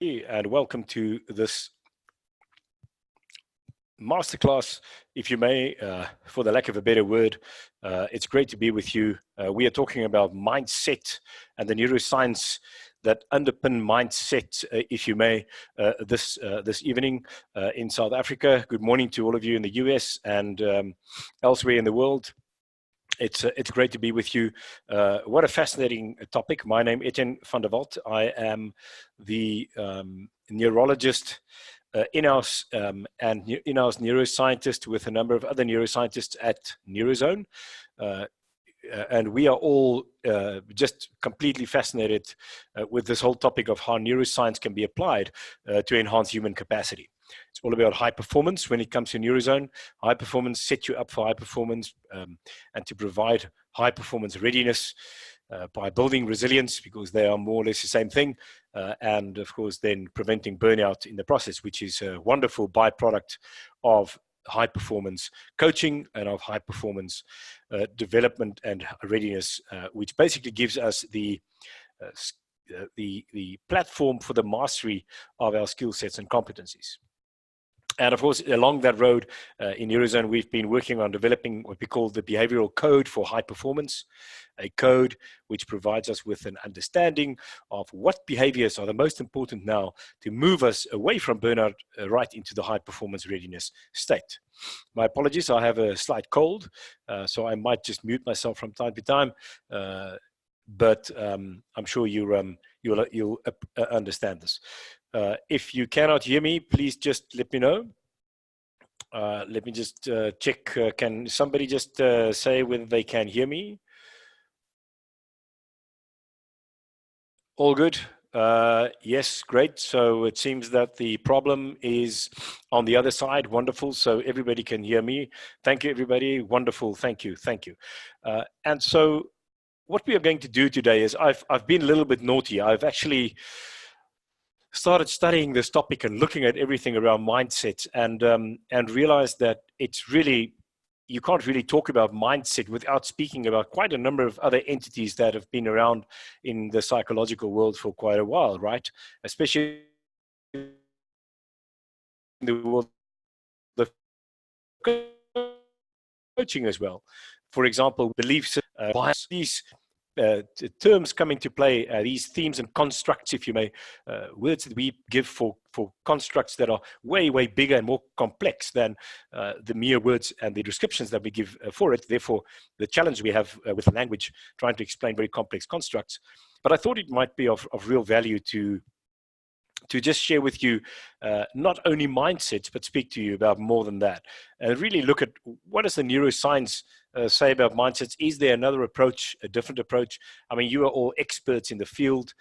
And welcome to this masterclass, if you may, for the lack of a better word. It's great to be with you. We are talking about mindset and the neuroscience that underpin mindset, if you may, this evening in South Africa. Good morning to all of you in the US and elsewhere in the world. It's great to be with you. What a fascinating topic. My name is Etienne van der Walt. I am the neurologist, in-house and in-house neuroscientist with a number of other neuroscientists at Neurozone. And we are all just completely fascinated with this whole topic of how neuroscience can be applied to enhance human capacity. It's all about high performance when it comes to Neurozone. High performance sets you up for high performance and to provide high performance readiness by building resilience, because they are more or less the same thing. And of course, then preventing burnout in the process, which is a wonderful byproduct of high performance coaching and of high performance development and readiness, which basically gives us the platform for the mastery of our skill sets and competencies. And of course, along that road in Neurozone, we've been working on developing what we call the behavioral code for high performance, a code which provides us with an understanding of what behaviors are the most important now to move us away from burnout right into the high performance readiness state. My apologies, I have a slight cold, so I might just mute myself from time to time, but I'm sure you'll understand this. If you cannot hear me, please just let me know. Let me just check. Can somebody just say whether they can hear me? All good? Yes, great. So it seems that the problem is on the other side. Wonderful. So everybody can hear me. Thank you, everybody. Wonderful. Thank you. Thank you. And so what we are going to do today is I've been a little bit naughty. I've actually started studying this topic and looking at everything around mindset and realized that it's really, you can't really talk about mindset without speaking about quite a number of other entities that have been around in the psychological world for quite a while, right? Especially in the world of coaching as well. For example, beliefs, these terms come into play, these themes and constructs, if you may, words that we give for constructs that are way, way bigger and more complex than the mere words and the descriptions that we give for it. Therefore, the challenge we have with language, trying to explain very complex constructs. But I thought it might be of real value to just share with you not only mindsets, but speak to you about more than that. And really look at what does the neuroscience say about mindsets. Is there another approach, a different approach? I mean, you are all experts in the field,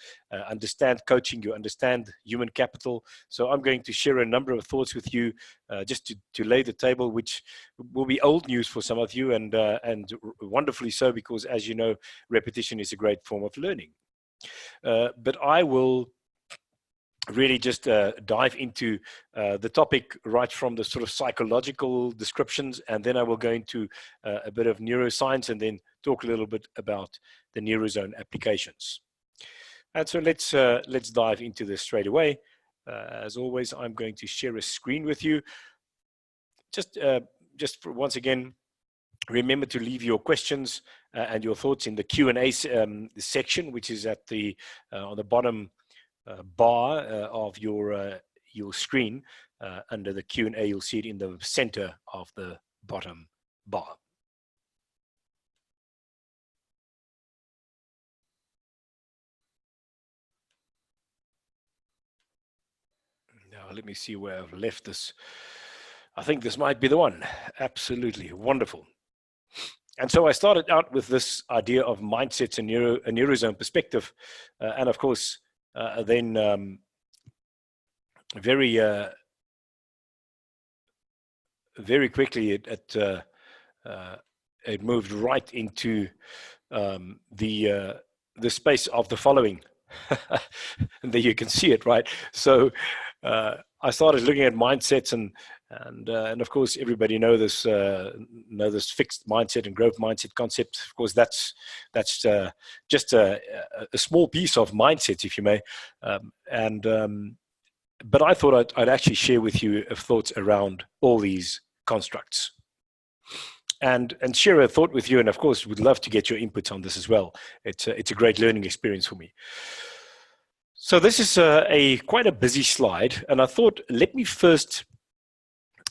understand coaching, you understand human capital. So I'm going to share a number of thoughts with you just to lay the table, which will be old news for some of you, and wonderfully so, because as you know, repetition is a great form of learning. But I will really just dive into the topic right from the sort of psychological descriptions, and then I will go into a bit of neuroscience and then talk a little bit about the Neurozone applications. And so let's dive into this straight away. As always, I'm going to share a screen with you. Just for, once again, remember to leave your questions and your thoughts in the Q&A section, which is at the on the bottom bar of your screen. Under the Q&A, you'll see it in the center of the bottom bar. Now, let me see where I've left this. I think this might be the one. Absolutely wonderful. And so I started out with this idea of mindsets and a Neurozone perspective. And of course, then very quickly it moved right into the space of the following. And there you can see it, right? So I started looking at mindsets, and of course everybody know this fixed mindset and growth mindset concept. Of course, that's just a small piece of mindset, if you may, and But I thought I'd actually share with you thoughts around all these constructs and share a thought with you. And of course, would love to get your inputs on this as well. It's a great learning experience for me. So this is quite a busy slide. And I thought, let me first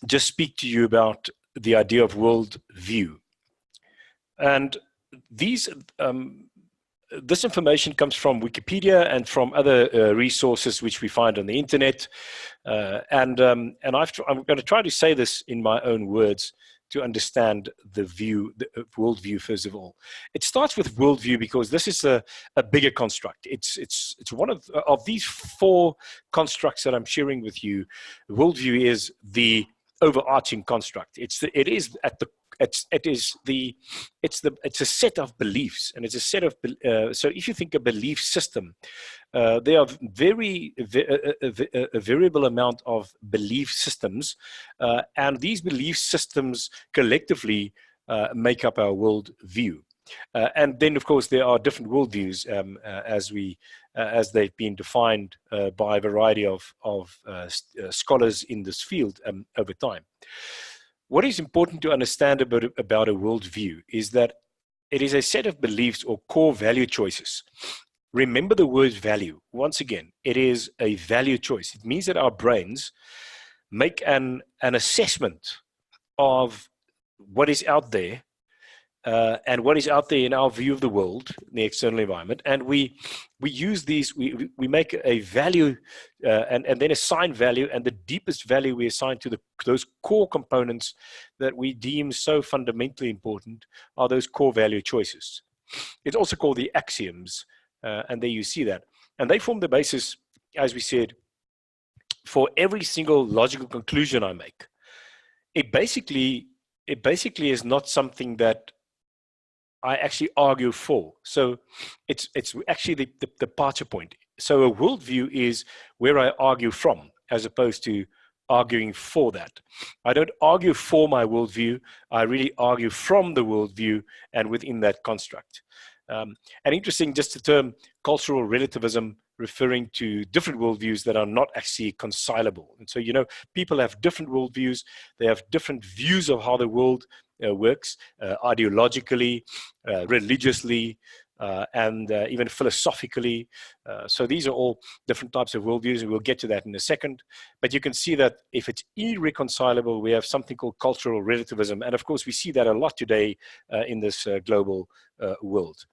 just speak to you about the idea of world view. And these this information comes from Wikipedia and from other resources which we find on the internet. I'm going to try to say this in my own words to understand the view, the worldview. First of all, it starts with worldview because this is a bigger construct. It's one of these four constructs that I'm sharing with you. Worldview is the overarching construct. It's a set of beliefs, and it's a set of so if you think a belief system, there are a variable amount of belief systems, and these belief systems collectively make up our world view. And then, of course, there are different worldviews as they've been defined by a variety of scholars in this field over time. What is important to understand about a worldview is that it is a set of beliefs or core value choices. Remember the word value. Once again, it is a value choice. It means that our brains make an assessment of what is out there, and what is out there in our view of the world, the external environment, and we use these, we make a value and then assign value, and the deepest value we assign to those core components that we deem so fundamentally important are those core value choices. It's also called the axioms, and there you see that. And they form the basis, as we said, for every single logical conclusion I make. It basically is not something that I actually argue for. So it's actually the departure point. So a worldview is where I argue from, as opposed to arguing for that. I don't argue for my worldview. I really argue from the worldview and within that construct. And interesting, just the term cultural relativism, referring to different worldviews that are not actually concilable. And so, people have different worldviews. They have different views of how the world works, ideologically, religiously, and even philosophically. So these are all different types of worldviews, and we'll get to that in a second. But you can see that if it's irreconcilable, we have something called cultural relativism. And of course, we see that a lot today in this global world.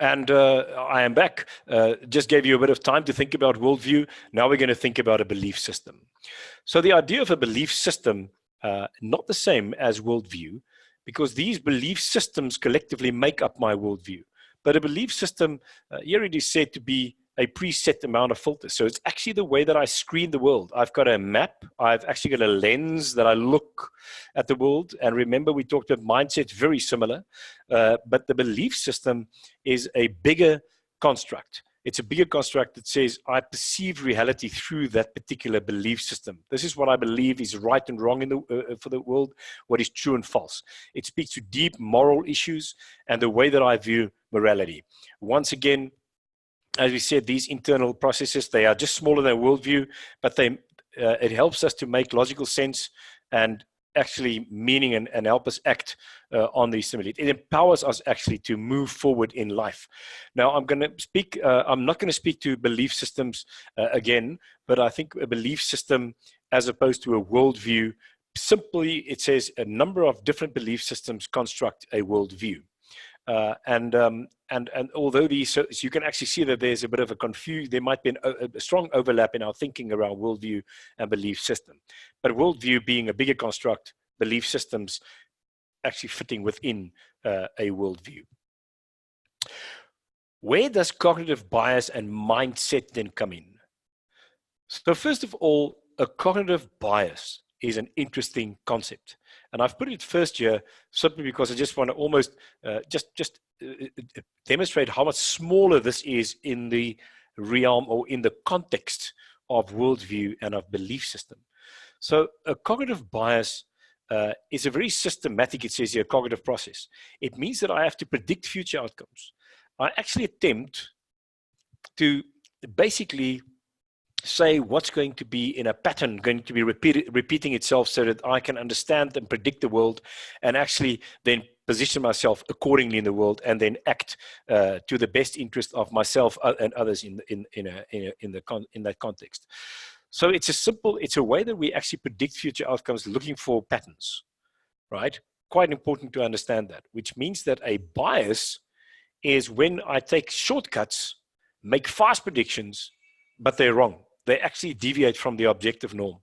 And I am back. Just gave you a bit of time to think about worldview. Now we're going to think about a belief system. So the idea of a belief system, not the same as worldview, because these belief systems collectively make up my worldview. But a belief system, here it is said to be a preset amount of filters. So it's actually the way that I screen the world. I've got a map. I've actually got a lens that I look at the world. And remember, we talked about mindsets, very similar. But the belief system is a bigger construct. It's a bigger construct that says I perceive reality through that particular belief system. This is what I believe is right and wrong for the world, what is true and false. It speaks to deep moral issues and the way that I view morality. Once again, as we said, these internal processes, they are just smaller than worldview, but it helps us to make logical sense and actually meaning and help us act on these similarities. It empowers us actually to move forward in life. Now, I'm not going to speak to belief systems again, but I think a belief system as opposed to a worldview, simply it says a number of different belief systems construct a worldview. And although so you can actually see that there's a bit of a confusion, there might be a strong overlap in our thinking around worldview and belief system. But worldview being a bigger construct, belief systems actually fitting within a worldview. Where does cognitive bias and mindset then come in? So first of all, a cognitive bias is an interesting concept. And I've put it first here simply because I just want to almost demonstrate how much smaller this is in the realm or in the context of worldview and of belief system. So a cognitive bias is a very systematic, it says here, cognitive process. It means that I have to predict future outcomes. I actually attempt to basically say what's going to be in a pattern, going to be repeating itself, so that I can understand and predict the world, and actually then position myself accordingly in the world, and then act to the best interest of myself and others in that context. So it's a way that we actually predict future outcomes, looking for patterns, right? Quite important to understand that, which means that a bias is when I take shortcuts, make fast predictions, but they're wrong. They actually deviate from the objective norm.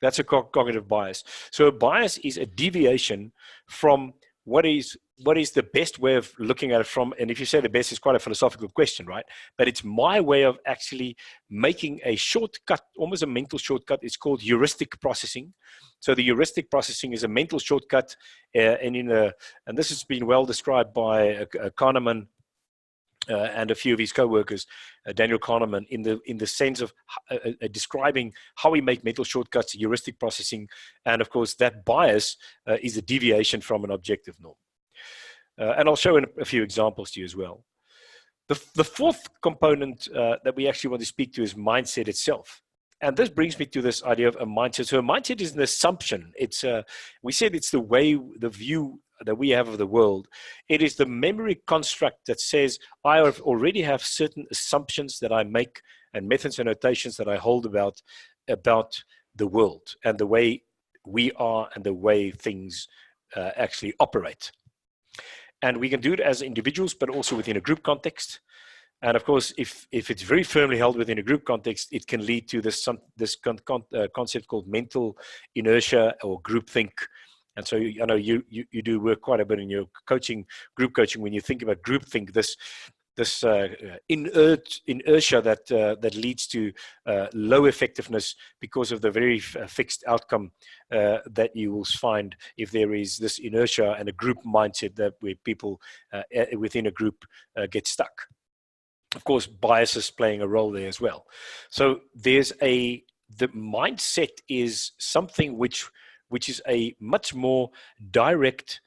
That's a cognitive bias. So a bias is a deviation from what is the best way of looking at it from, and if you say the best, is quite a philosophical question, right? But it's my way of actually making a shortcut, almost a mental shortcut. It's called heuristic processing. So the heuristic processing is a mental shortcut, and this has been well described by Kahneman, and a few of his co-workers, Daniel Kahneman, in the sense of describing how we make mental shortcuts, heuristic processing, and of course that bias is a deviation from an objective norm. And I'll show in a few examples to you as well. The fourth component that we actually want to speak to is mindset itself. And this brings me to this idea of a mindset. So a mindset is an assumption. We said it's the view that we have of the world. It is the memory construct that says I already have certain assumptions that I make, and methods and notations that I hold about the world and the way we are and the way things actually operate. And we can do it as individuals, but also within a group context. And of course, if it's very firmly held within a group context, it can lead to this concept called mental inertia or groupthink. And so I know you do work quite a bit in your group coaching, when you think about groupthink, this inertia that leads to low effectiveness because of the very fixed outcome that you will find if there is this inertia and a group mindset, that where people within a group get stuck. Of course, biases playing a role there as well. So the mindset is something which is a much more direct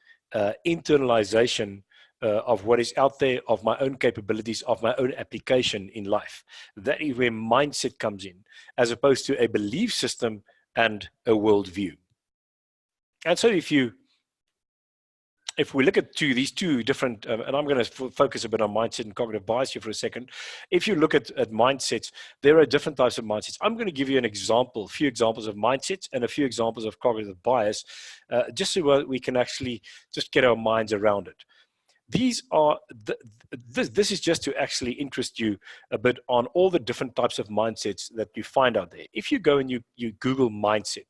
internalization of what is out there, of my own capabilities, of my own application in life. That is where mindset comes in, as opposed to a belief system and a worldview. And so if we look at these two different, and I'm going to focus a bit on mindset and cognitive bias here for a second. If you look at mindsets, there are different types of mindsets. I'm going to give you a few examples of mindsets and a few examples of cognitive bias, just so we can actually just get our minds around it. These are this is just to actually interest you a bit on all the different types of mindsets that you find out there. If you go and you Google mindset,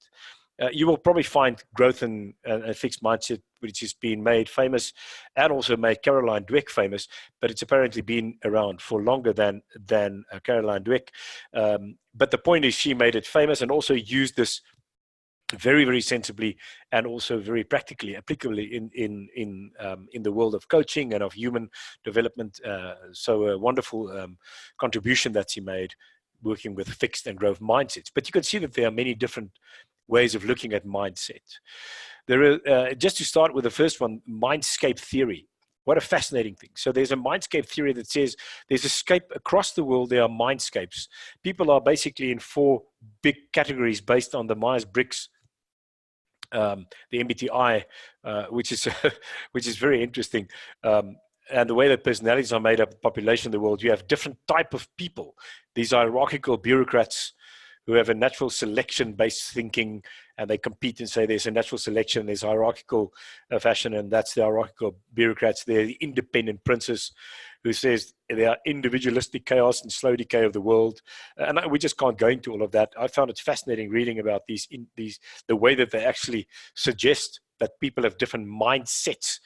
you will probably find growth and a fixed mindset, which has been made famous, and also made Caroline Dweck famous, but it's apparently been around for longer than Caroline Dweck. But the point is, she made it famous and also used this very, very sensibly and also very practically, applicably in the world of coaching and of human development. So a wonderful contribution that she made, working with fixed and growth mindsets. But you can see that there are many different ways of looking at mindset. There are, just to start with the first one, mindscape theory. What a fascinating thing. So there's a mindscape theory that says there's a scape across the world. There are mindscapes. People are basically in 4 big categories based on the Myers-Briggs, the MBTI, which is very interesting. And the way that personalities are made up, the population of the world, you have different type of people. These hierarchical bureaucrats who have a natural selection-based thinking, and they compete and say there's a natural selection, there's hierarchical fashion, and that's the hierarchical bureaucrats. They're the independent princes, who says there are individualistic chaos and slow decay of the world. And we just can't go into all of that. I found it fascinating reading about the way that they actually suggest that people have different mindsets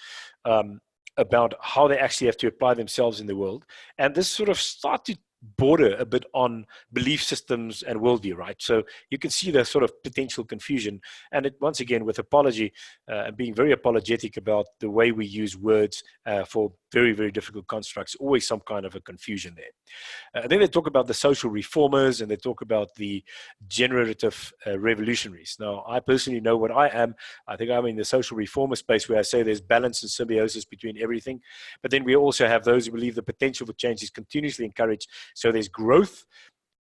about how they actually have to apply themselves in the world. And this sort of started border a bit on belief systems and worldview, right? So you can see the sort of potential confusion. And it, once again, with apology and being very apologetic about the way we use words for very, very difficult constructs, always some kind of a confusion there. And then they talk about the social reformers, and they talk about the generative revolutionaries. Now, I personally know what I am. I think I'm in the social reformer space, where I say there's balance and symbiosis between everything. But then we also have those who believe the potential for change is continuously encouraged. So there's growth,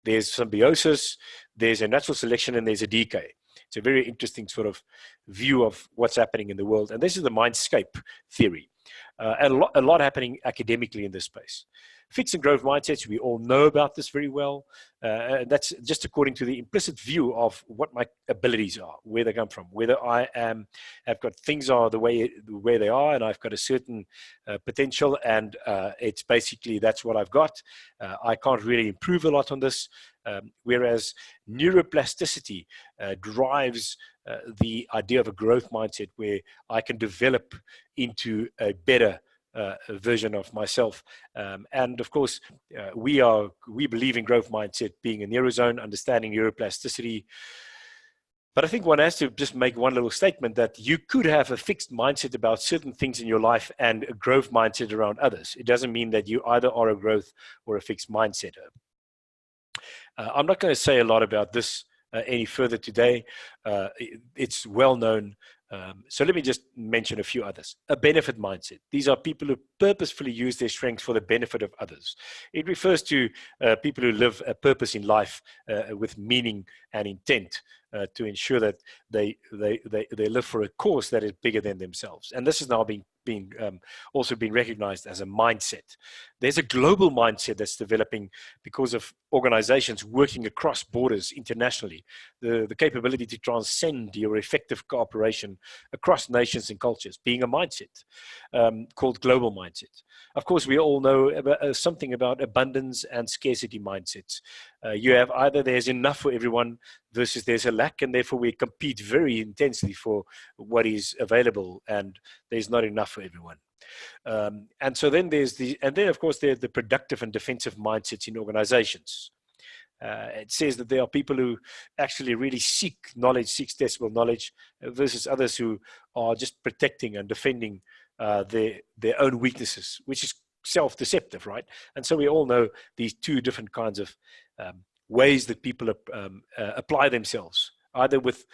there's symbiosis, there's a natural selection, and there's a decay. It's a very interesting sort of view of what's happening in the world. And this is the mindscape theory. A lot happening academically in this space. Fixed and growth mindsets, we all know about this very well. And that's just according to the implicit view of what my abilities are, where they come from, whether I've got things are the way they are, and I've got a certain potential, and it's basically that's what I've got. I can't really improve a lot on this. Whereas neuroplasticity drives the idea of a growth mindset, where I can develop into a better version of myself. And of course, we believe in growth mindset being a Neurozone, understanding neuroplasticity. But I think one has to just make one little statement that you could have a fixed mindset about certain things in your life and a growth mindset around others. It doesn't mean that you either are a growth or a fixed mindset. I'm not going to say a lot about this any further today. It's well known. So let me just mention a few others. A benefit mindset. These are people who purposefully use their strengths for the benefit of others. It refers to people who live a purpose in life with meaning and intent to ensure that they live for a cause that is bigger than themselves. And this is now also being recognized as a mindset. There's a global mindset that's developing because of organizations working across borders internationally. The capability to transcend your effective cooperation across nations and cultures being a mindset called global mindset. Of course, we all know about, something about abundance and scarcity mindsets. You have either there's enough for everyone versus there's a lack, and therefore we compete very intensely for what is available, and there's not enough for everyone. And so then of course there's the productive and defensive mindsets in organizations. It says that there are people who actually really seek testable knowledge versus others who are just protecting and defending their own weaknesses, which is self-deceptive, right? And so we all know these two different kinds of ways that people apply themselves, either with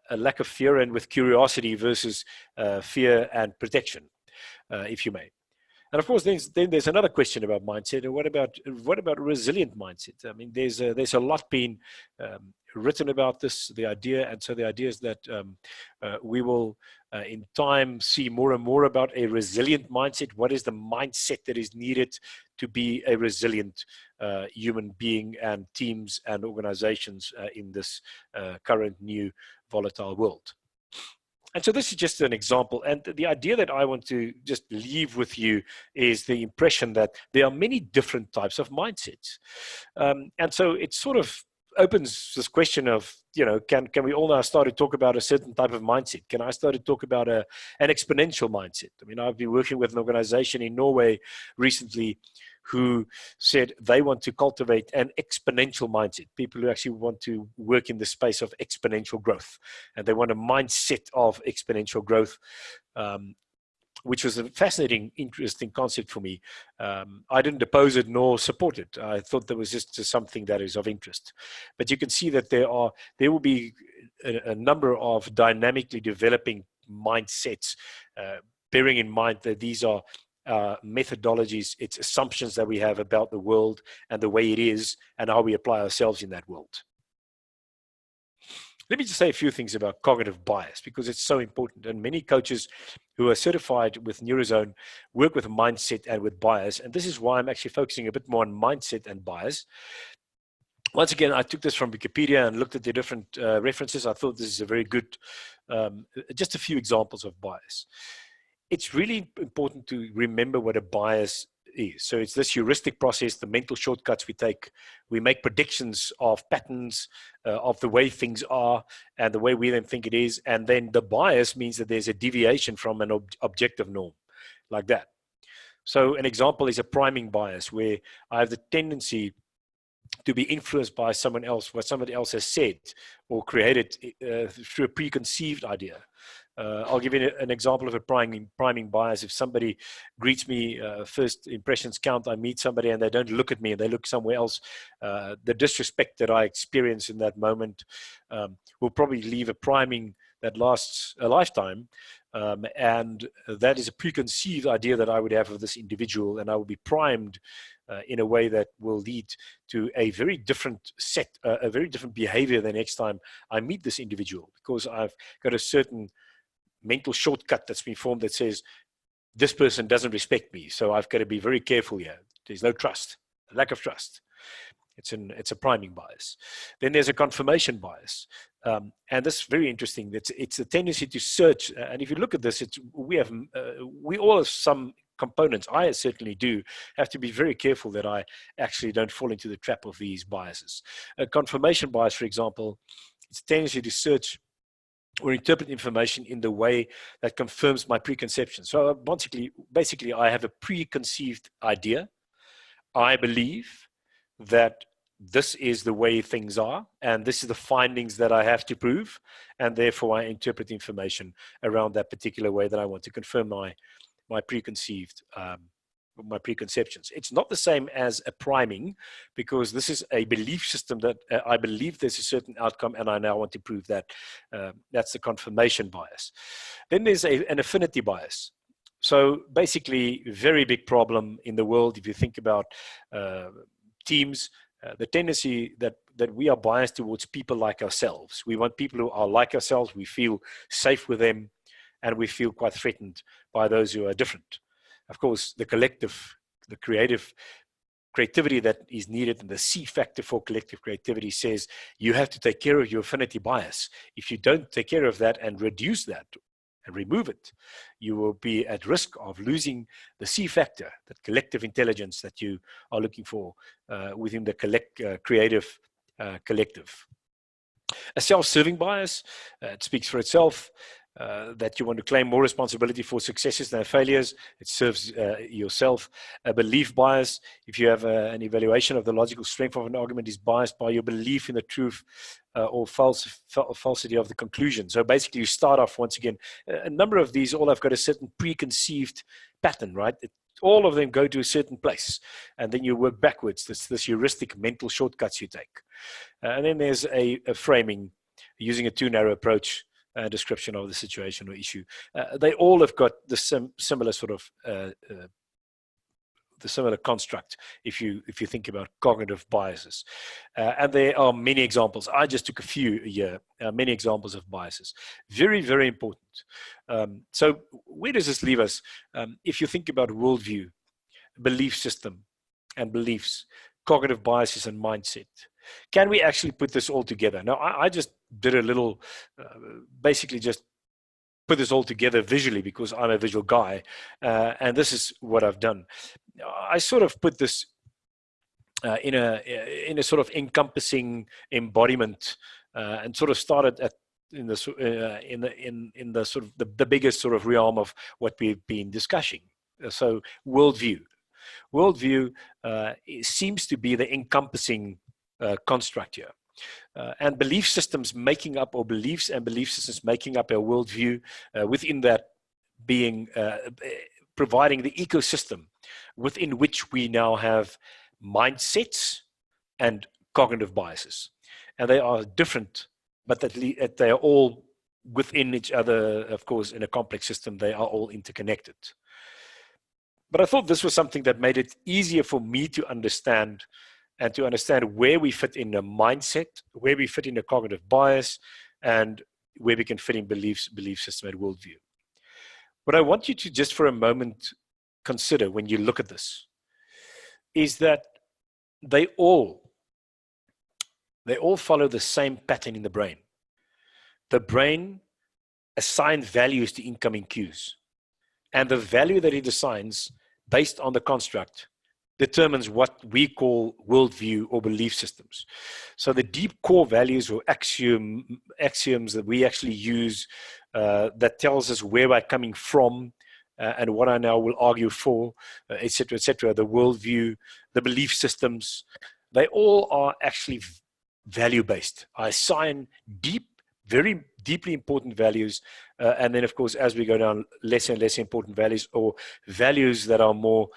a lack of fear and with curiosity versus fear and protection, if you may. And of course, then there's another question about mindset. And what about resilient mindset? I mean, there's a lot being written about this, the idea. And so the idea is that we will, in time, see more and more about a resilient mindset. What is the mindset that is needed to be a resilient human being and teams and organizations in this current new volatile world? And so this is just an example. And the idea that I want to just leave with you is the impression that there are many different types of mindsets. And so it sort of opens this question of, can we all now start to talk about a certain type of mindset? Can I start to talk about an exponential mindset? I mean, I've been working with an organization in Norway recently who said they want to cultivate an exponential mindset, people who actually want to work in the space of exponential growth. And they want a mindset of exponential growth, which was a fascinating, interesting concept for me. I didn't oppose it nor support it. I thought there was just something that is of interest. But you can see that there will be a number of dynamically developing mindsets, bearing in mind that these are methodologies, it's assumptions that we have about the world and the way it is and how we apply ourselves in that world. Let me just say a few things about cognitive bias because it's so important. And many coaches who are certified with Neurozone work with mindset and with bias. And this is why I'm actually focusing a bit more on mindset and bias. Once again, I took this from Wikipedia and looked at the different references. I thought this is a very good, just a few examples of bias. It's really important to remember what a bias is. So it's this heuristic process, the mental shortcuts we take. We make predictions of patterns of the way things are and the way we then think it is. And then the bias means that there's a deviation from an objective norm, like that. So an example is a priming bias, where I have the tendency to be influenced by someone else, what somebody else has said or created through a preconceived idea. I'll give you an example of a priming bias. If somebody greets me, first impressions count. I meet somebody and they don't look at me and they look somewhere else. The disrespect that I experience in that moment will probably leave a priming that lasts a lifetime. And that is a preconceived idea that I would have of this individual, and I will be primed in a way that will lead to a very different a very different behavior the next time I meet this individual, because I've got a certain mental shortcut that's been formed that says, this person doesn't respect me, so I've got to be very careful here. There's no trust, a lack of trust. It's a priming bias. Then there's a confirmation bias. And this is very interesting. It's a tendency to search. And if you look at this, we all have some components. I certainly do have to be very careful that I actually don't fall into the trap of these biases. A confirmation bias, for example, it's a tendency to search or interpret information in the way that confirms my preconception. So basically, I have a preconceived idea. I believe that this is the way things are, and this is the findings that I have to prove, and therefore I interpret information around that particular way that I want to confirm my preconceptions. It's not the same as a priming, because this is a belief system that I believe there's a certain outcome and I now want to prove that. That's the confirmation bias. Then there's an affinity bias. So basically, very big problem in the world. If you think about teams, the tendency that we are biased towards people like ourselves. We want people who are like ourselves. We feel safe with them, and we feel quite threatened by those who are different. Of course, the collective, the creativity that is needed, and the C factor for collective creativity says you have to take care of your affinity bias. If you don't take care of that and reduce that and remove it, you will be at risk of losing the C factor, that collective intelligence that you are looking for within the creative collective. A self-serving bias, it speaks for itself. That you want to claim more responsibility for successes than failures. It serves yourself. A belief bias, if you have an evaluation of the logical strength of an argument, is biased by your belief in the truth or falsity of the conclusion. So basically, you start off, once again, a number of these all have got a certain preconceived pattern, right? All of them go to a certain place, and then you work backwards. This heuristic mental shortcuts you take. And then there's a framing using a too narrow approach. Description of the situation or issue. They all have got the similar sort of the similar construct if you think about cognitive biases. And there are many examples. I just took a few here, many examples of biases. Very, very important. So where does this leave us? If you think about worldview, belief system and beliefs, cognitive biases and mindset, can we actually put this all together? Now, I just did a little, basically just put this all together visually because I'm a visual guy, and this is what I've done. I sort of put this in a sort of encompassing embodiment, and sort of started in the sort of the biggest sort of realm of what we've been discussing. So worldview seems to be the encompassing construct here. And belief systems making up, or beliefs and belief systems making up our worldview, within that being providing the ecosystem within which we now have mindsets and cognitive biases. And they are different, but they are all within each other, of course, in a complex system. They are all interconnected. But I thought this was something that made it easier for me to understand, and to understand where we fit in a mindset, where we fit in a cognitive bias, and where we can fit in belief system and worldview. What I want you to just for a moment consider when you look at this is that they all follow the same pattern in the brain. The brain assigns values to incoming cues, and the value that it assigns based on the construct determines what we call worldview or belief systems. So the deep core values or axioms that we actually use that tells us where we're coming from and what I now will argue for, etc., etc. The worldview, the belief systems, they all are actually value-based. I assign very deeply important values, and then of course as we go down, less and less important values, or values that are more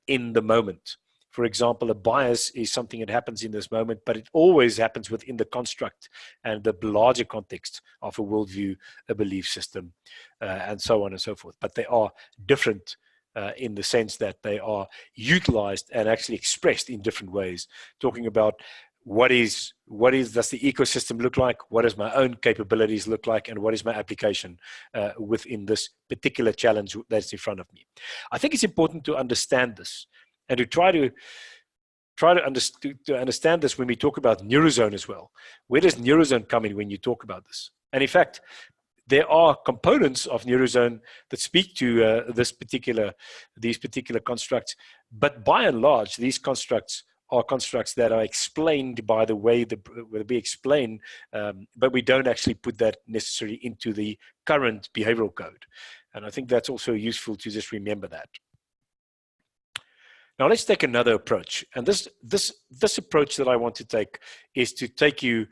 in the moment. For example, a bias is something that happens in this moment, but it always happens within the construct and the larger context of a worldview, a belief system, and so on and so forth. But they are different in the sense that they are utilized and actually expressed in different ways, talking about does the ecosystem look like, what does my own capabilities look like, and what is my application within this particular challenge that's in front of me. I think it's important to understand this and to try to understand this when we talk about Neurozone as well. Where does Neurozone come in when you talk about this? And in fact, there are components of Neurozone that speak to these particular constructs, but by and large, these constructs are constructs that are explained by the way we explain, but we don't actually put that necessarily into the current behavioral code. And I think that's also useful to just remember that. Now let's take another approach. And this approach that I want to take is to take you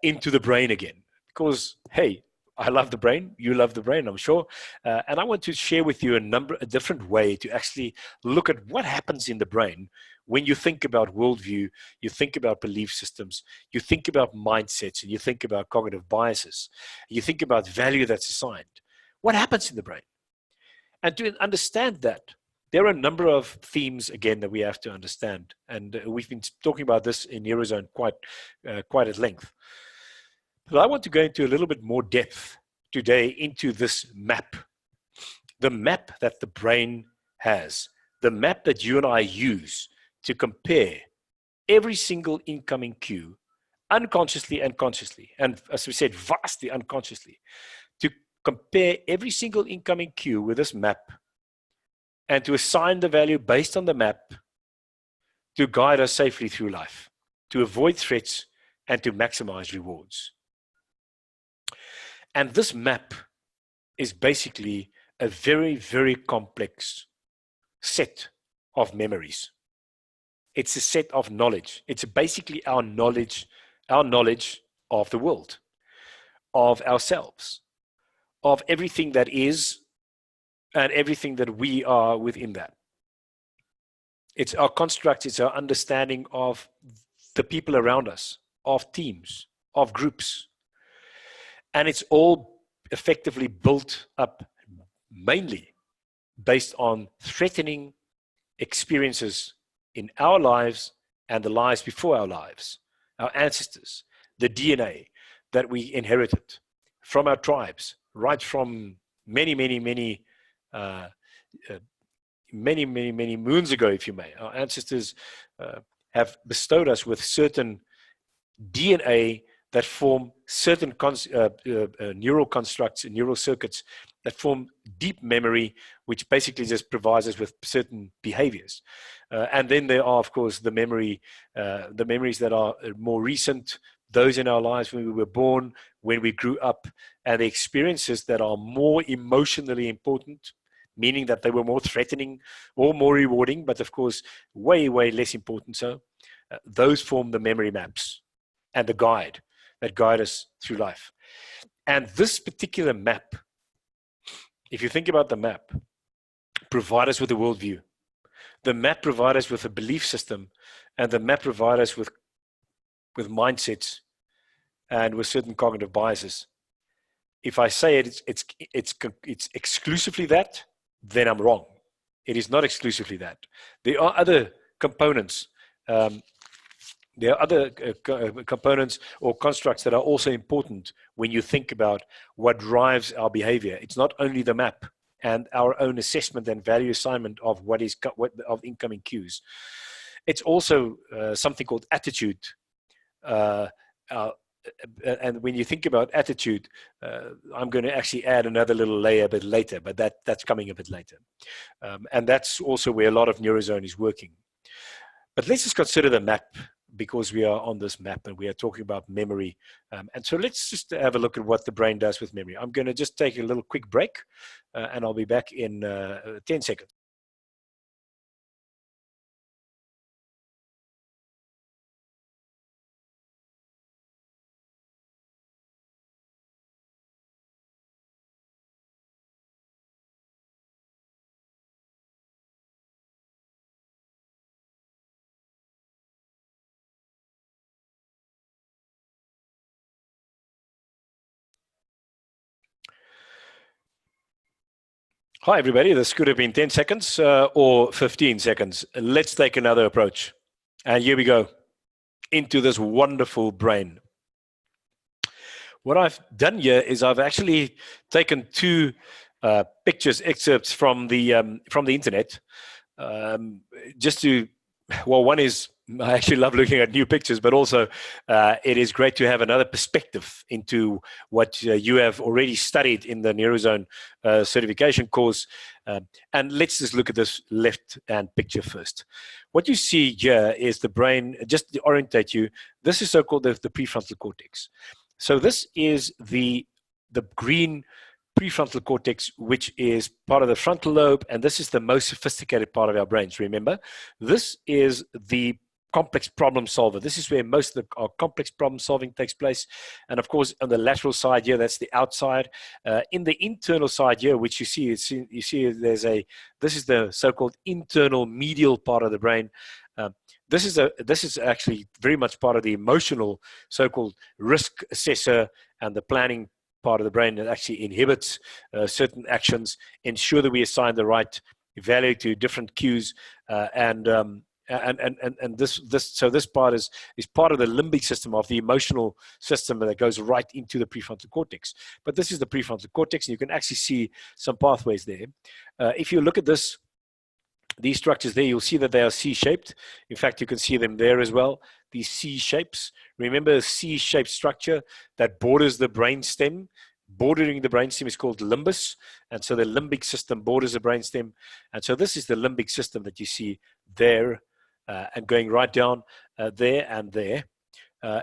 into the brain again, because, hey, I love the brain. You love the brain, I'm sure. And I want to share with you a different way to actually look at what happens in the brain when you think about worldview, you think about belief systems, you think about mindsets, and you think about cognitive biases, you think about value that's assigned. What happens in the brain? And to understand that, there are a number of themes, again, that we have to understand. And we've been talking about this in Neurozone quite at length. But I want to go into a little bit more depth today into this map, the map that the brain has, the map that you and I use to compare every single incoming cue, unconsciously and consciously, and as we said, vastly unconsciously, to compare every single incoming cue with this map and to assign the value based on the map to guide us safely through life, to avoid threats, and to maximize rewards. And this map is basically a very, very complex set of memories. It's a set of knowledge. It's basically our knowledge of the world, of ourselves, of everything that is and everything that we are within that. It's our construct, it's our understanding of the people around us, of teams, of groups. And it's all effectively built up mainly based on threatening experiences in our lives and the lives before our lives, our ancestors, the DNA that we inherited from our tribes, right from many moons ago, if you may. Our ancestors have bestowed us with certain DNA that form certain neural constructs and neural circuits that form deep memory, which basically just provides us with certain behaviors. And then there are, of course, the memories that are more recent, those in our lives when we were born, when we grew up, and the experiences that are more emotionally important, meaning that they were more threatening or more rewarding, but of course, way, way less important. So those form the memory maps and the guide that guide us through life. And this particular map, if you think about the map, provide us with a worldview. The map provide us with a belief system, and the map provide us with mindsets and with certain cognitive biases. If I say it's exclusively that, then I'm wrong. It is not exclusively that. There are other components. There are other components or constructs that are also important when you think about what drives our behavior. It's not only the map and our own assessment and value assignment of of incoming cues. It's also something called attitude. And when you think about attitude, I'm going to actually add another little layer a bit later, but that's coming a bit later. And that's also where a lot of Neurozone is working. But let's just consider the map, because we are on this map and we are talking about memory. And so let's just have a look at what the brain does with memory. I'm going to just take a little quick break and I'll be back in 10 seconds. Hi, everybody. This could have been 10 seconds or 15 seconds. Let's take another approach. And here we go into this wonderful brain. What I've done here is I've actually taken two pictures, excerpts from the internet, um, just to, well, one is I actually love looking at new pictures, but also it is great to have another perspective into what you have already studied in the Neurozone certification course. And let's just look at this left-hand picture first. What you see here is the brain, just to orientate you, this is so-called the prefrontal cortex. So this is the green prefrontal cortex, which is part of the frontal lobe, and this is the most sophisticated part of our brains. Remember, this is the complex problem solver. This is where most of our complex problem solving takes place. And of course, on the lateral side here, that's the outside. In the internal side here, which you see this is the so-called internal medial part of the brain. This is actually very much part of the emotional so-called risk assessor and the planning part of the brain that actually inhibits certain actions, ensure that we assign the right value to different cues, and this part is part of the limbic system of the emotional system that goes right into the prefrontal cortex. But this is the prefrontal cortex, and you can actually see some pathways there. If you look at these structures there, you'll see that they are C-shaped. In fact, you can see them there as well. These C shapes. Remember, a C-shaped structure that borders the brainstem. Bordering the brainstem is called limbus, and so the limbic system borders the brainstem. And so this is the limbic system that you see there, and going right down there and there.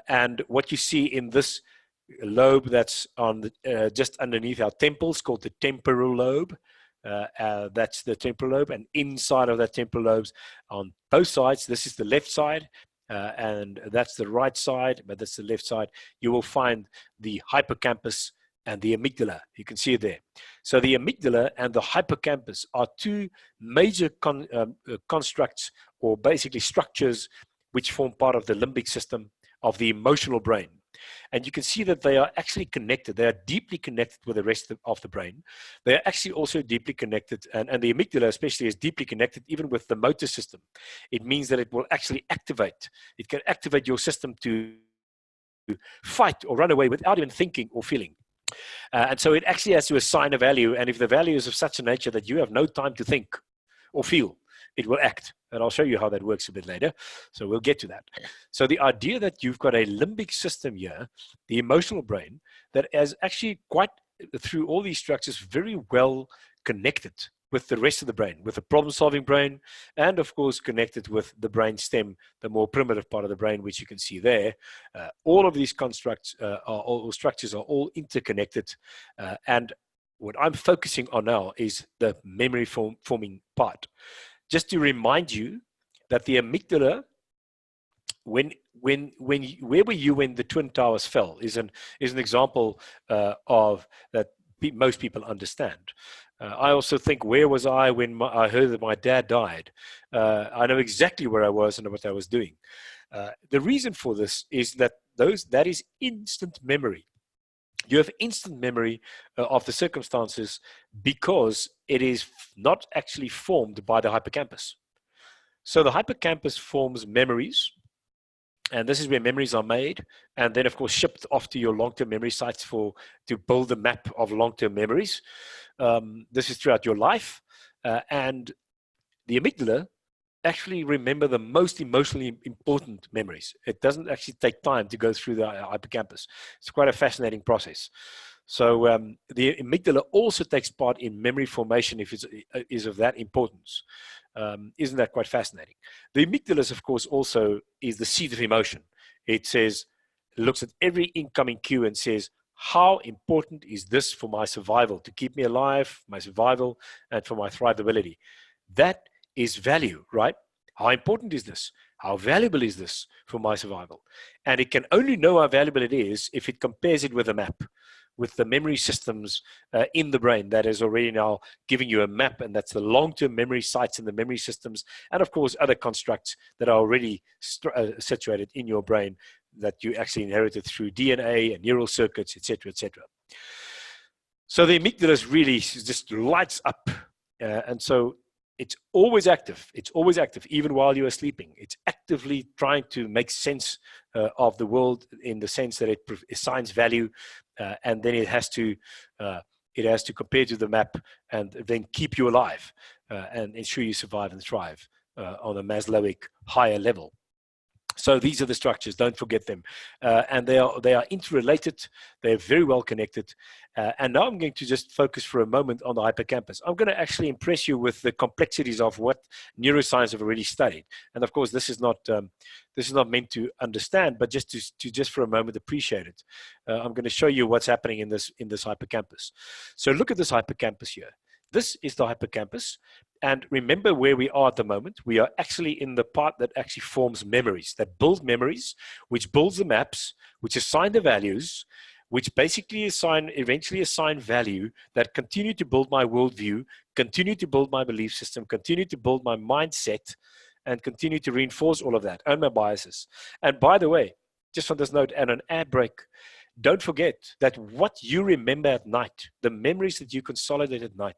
And what you see in this lobe that's on the, just underneath our temples, called the temporal lobe. That's the temporal lobe, and inside of that temporal lobes on both sides, this is the left side, and that's the right side, but that's the left side. You will find the hippocampus and the amygdala. You can see it there. So the amygdala and the hippocampus are two major constructs, or basically structures, which form part of the limbic system of the emotional brain. And you can see that they are actually connected. They are deeply connected with the rest of the brain. They are actually also deeply connected, and the amygdala especially is deeply connected even with the motor system. It means that it will actually activate. It can activate your system to fight or run away without even thinking or feeling. And so it actually has to assign a value. And if the value is of such a nature that you have no time to think or feel, it will act. And I'll show you how that works a bit later. So we'll get to that. So the idea that you've got a limbic system here, the emotional brain, that is actually quite, through all these structures, very well connected with the rest of the brain, with the problem-solving brain, and of course connected with the brain stem, the more primitive part of the brain, which you can see there. All of these constructs or structures are all interconnected, and what I'm focusing on now is the memory forming part. Just to remind you that the amygdala, where were you when the Twin Towers fell, is an example of that most people understand. I also think, where was I when I heard that my dad died? I know exactly where I was and what I was doing. The reason for this is that that is instant memory. You have instant memory of the circumstances because it is not actually formed by the hippocampus. So the hippocampus forms memories, and this is where memories are made, and then of course shipped off to your long-term memory sites to build a map of long-term memories. This is throughout your life, and the amygdala actually remember the most emotionally important memories. It doesn't actually take time to go through the hippocampus. It's quite a fascinating process. So the amygdala also takes part in memory formation if it is of that importance. Isn't that quite fascinating? The amygdala, of course, also is the seat of emotion. It looks at every incoming cue and says, how important is this for my survival, to keep me alive, my survival, and for my thrivability? That is value, right? How important is this? How valuable is this for my survival? And it can only know how valuable it is if it compares it with a map, with the memory systems in the brain that is already now giving you a map, and that's the long-term memory sites in the memory systems, and of course other constructs that are already situated in your brain that you actually inherited through DNA and neural circuits, etc., etc. So the amygdala really just lights up. And so it's always active. It's always active, even while you are sleeping. It's actively trying to make sense of the world, in the sense that it assigns value, and then it has to compare to the map and then keep you alive and ensure you survive and thrive on a Maslowic higher level. So these are the structures, don't forget them. And they are interrelated, they're very well connected. And now I'm going to just focus for a moment on the hippocampus. I'm going to actually impress you with the complexities of what neuroscience have already studied. And of course, this is not meant to understand, but just to just for a moment appreciate it. I'm going to show you what's happening in this hippocampus. So look at this hippocampus here. This is the hippocampus. And remember where we are at the moment. We are actually in the part that actually forms memories, that builds memories, which builds the maps, which assign the values, which basically eventually assign value that continue to build my worldview, continue to build my belief system, continue to build my mindset, and continue to reinforce all of that and my biases. And by the way, just on this note and an ad break, don't forget that what you remember at night, the memories that you consolidate at night,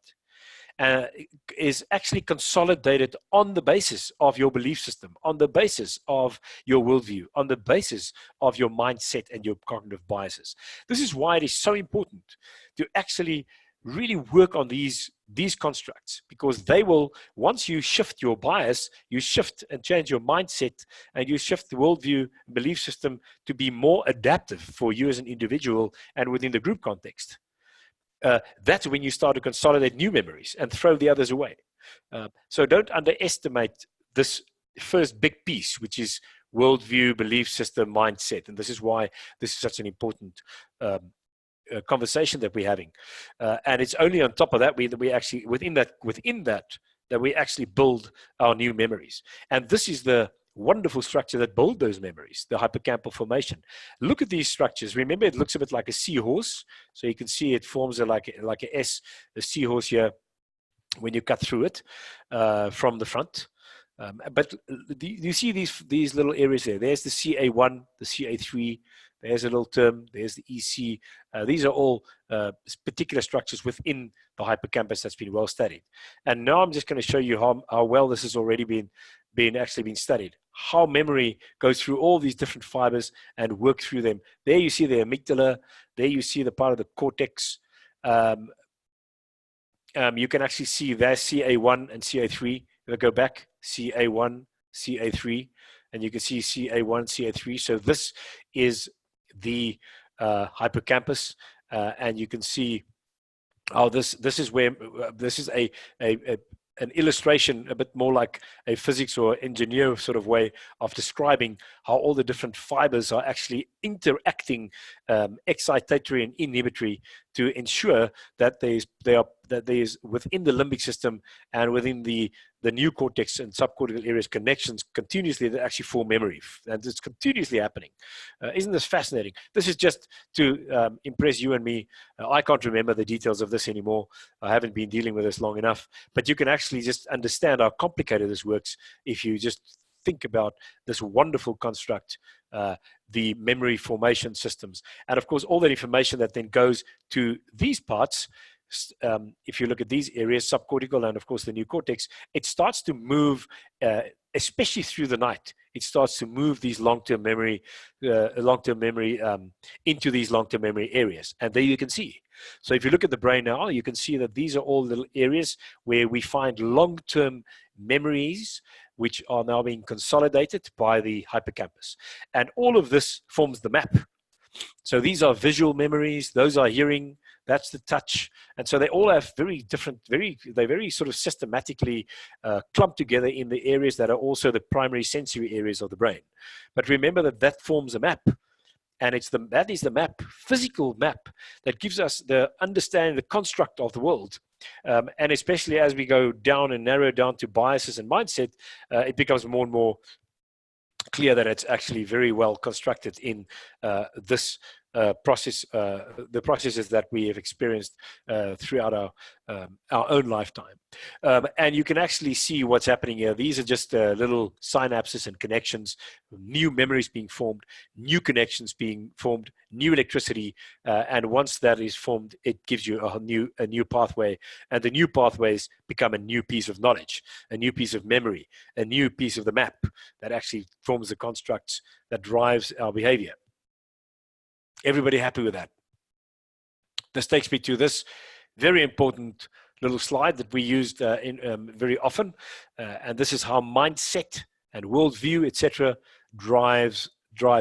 is actually consolidated on the basis of your belief system, on the basis of your worldview, on the basis of your mindset and your cognitive biases. This is why it is so important to actually really work on these constructs, because they will, once you shift your bias, you shift and change your mindset, and you shift the worldview, belief system to be more adaptive for you as an individual and within the group context. That's when you start to consolidate new memories and throw the others away. So don't underestimate this first big piece, which is worldview, belief system, mindset. And this is why this is such an important conversation that we're having. And it's only on top of that we actually, within that we actually build our new memories. And this is the wonderful structure that build those memories, the hippocampal formation. Look at these structures. Remember, it looks a bit like a seahorse. So you can see it forms like a S, a seahorse here, when you cut through it from the front. But you see these little areas there. There's the CA1, the CA3. There's a little term. There's the EC. These are all particular structures within the hippocampus that's been well studied. And now I'm just going to show you how well this has already been studied. How memory goes through all these different fibers and work through them. There you see the amygdala. There you see the part of the cortex. You can actually see there's CA1 and CA3. If I go back, CA1, CA3, and you can see CA1, CA3. So this is the hippocampus, and you can see how this is where this is an illustration, a bit more like a physics or engineer sort of way of describing how all the different fibers are actually interacting excitatory and inhibitory to ensure that there is within the limbic system and within the new cortex and subcortical areas connections continuously that actually form memory, and it's continuously happening. Isn't this fascinating? This is just to impress you and me. I can't remember the details of this anymore. I haven't been dealing with this long enough, but you can actually just understand how complicated this works if you just think about this wonderful construct, the memory formation systems. And of course, all that information that then goes to these parts, if you look at these areas, subcortical and of course the new cortex, it starts to move, especially through the night. It starts to move these long-term memory into these long-term memory areas. And there you can see. So if you look at the brain now, you can see that these are all little areas where we find long-term memories, which are now being consolidated by the hippocampus. And all of this forms the map. So these are visual memories, those are hearing, that's the touch. And so they all have very different, they very sort of systematically clumped together in the areas that are also the primary sensory areas of the brain. But remember that forms a map. And that is the map, physical map, that gives us the understanding, the construct of the world. And especially as we go down and narrow down to biases and mindset, it becomes more and more clear that it's actually very well constructed in this the processes that we have experienced throughout our own lifetime. And you can actually see what's happening here. These are just little synapses and connections, new memories being formed, new connections being formed, new electricity, and once that is formed, it gives you a new pathway, and the new pathways become a new piece of knowledge, a new piece of memory, a new piece of the map that actually forms the constructs that drives our behavior. Everybody happy with that? This takes me to this very important little slide that we used very often, and this is how mindset and worldview, etc., drive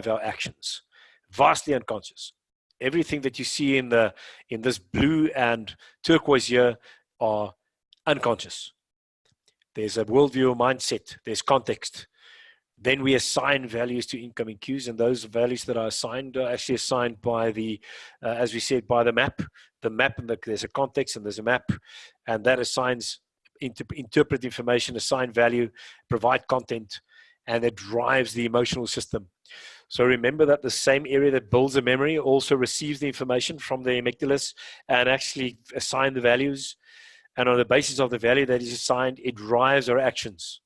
our actions. Vastly unconscious. Everything that you see in this blue and turquoise here are unconscious. There's a worldview, mindset, there's context. Then we assign values to incoming cues, and those values that are assigned are actually assigned by as we said, by the map. The map, and there's a context and there's a map, and that assigns, interpret information, assign value, provide content, and it drives the emotional system. So remember that the same area that builds a memory also receives the information from the amygdala and actually assign the values. And on the basis of the value that is assigned, it drives our actions.